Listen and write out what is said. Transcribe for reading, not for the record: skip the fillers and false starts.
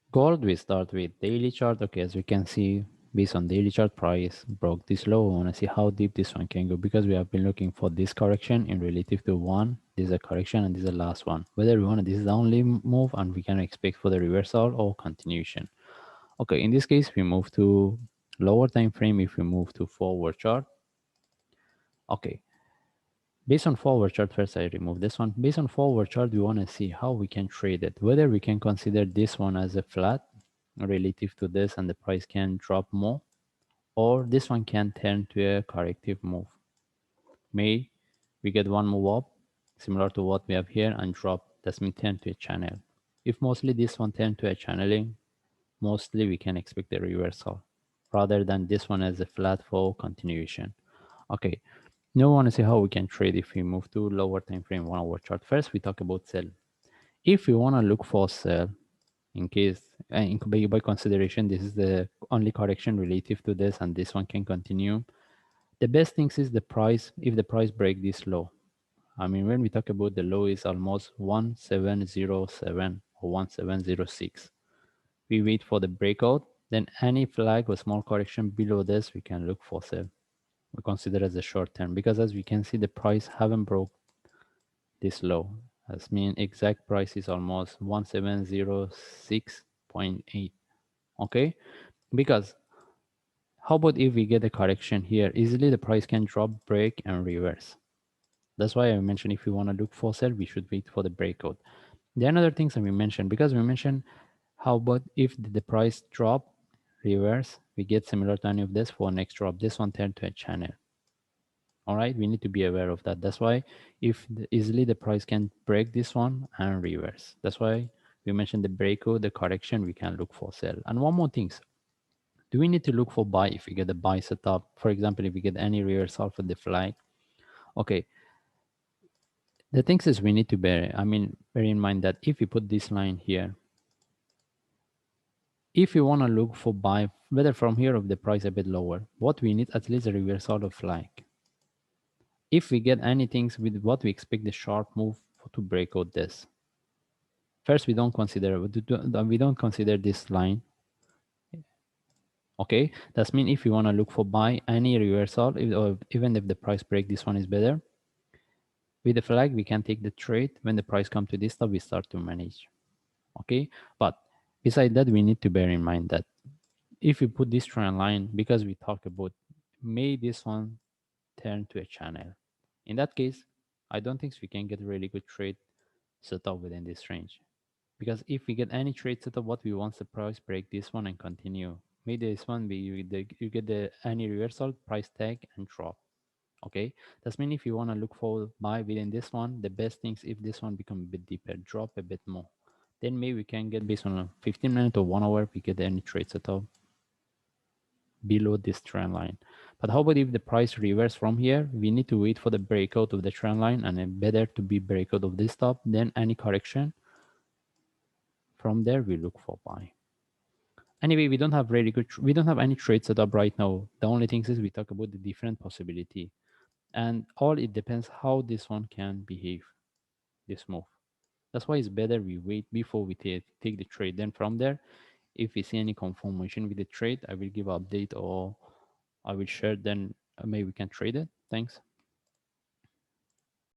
Gold, we start with daily chart. Okay, as we can see, based on daily chart, price broke this low. We want to see how deep this one can go because we have been looking for this correction in relative to one. This is a correction and this is the last one. Whether we want this is the only move and we can expect for the reversal or continuation. Okay, in this case, we move to lower time frame. If we move to forward chart, okay, based on forward chart, first I remove this one. Based on forward chart, we want to see how we can trade it. Whether we can consider this one as a flat relative to this and the price can drop more, or this one can turn to a corrective move. May we get one move up, similar to what we have here, and drop, that means turn to a channel. If mostly this one turn to a channeling, mostly we can expect a reversal rather than this one as a flat for continuation. Okay, now we want to see how we can trade if we move to lower time frame 1 hour chart. First, we talk about sell. If we want to look for sell, in case by consideration this is the only correction relative to this and this one can continue, the best things is the price. If the price break this low, I mean, when we talk about the low is almost 1707 or 1706, we wait for the breakout, then any flag or small correction below this we can look for sell. We consider as a short term because as we can see the price haven't broke this low. That means exact price is almost 1706.8. Okay, because how about if we get a correction here, easily the price can drop, break and reverse. That's why I mentioned if we want to look for sell, we should wait for the breakout. The another things that we mentioned, because we mentioned how about if the price drop, reverse, we get similar to any of this for next drop, this one turn to a channel. All right, we need to be aware of that. That's why if easily the price can break this one and reverse. That's why we mentioned the breakout, the correction, we can look for sell. And one more thing, do we need to look for buy if we get the buy setup? For example, if we get any reversal for the flag. Okay, the thing is we need to bear in mind that if we put this line here, if you want to look for buy, whether from here or the price a bit lower, what we need at least a reversal of flag. If we get anything with what we expect the sharp move to break out this. First, we don't consider this line. Okay, that's mean if you want to look for buy any reversal, or even if the price break, this one is better. With the flag, we can take the trade. When the price come to this top, we start to manage. Okay, but beside that, we need to bear in mind that if we put this trend line, because we talk about may this one turn to a channel. In that case, I don't think we can get a really good trade set up within this range. Because if we get any trade setup, what we want the price break this one and continue. Maybe this one you get the any reversal, price tag and drop. Okay, that's mean if you want to look for buy within this one, the best things if this one become a bit deeper, drop a bit more. Then maybe we can get based on a 15 minute or 1 hour, we get any trade setup below this trend line. But how about if the price reverse from here? We need to wait for the breakout of the trend line and then better to be breakout of this top, then any correction. From there, we look for buy. Anyway, we don't have any trade set up right now. The only thing is we talk about the different possibility, and all it depends how this one can behave, this move. That's why it's better we wait before we take the trade. Then from there, if we see any confirmation with the trade, I will give update or I will share. Then maybe we can trade it. Thanks.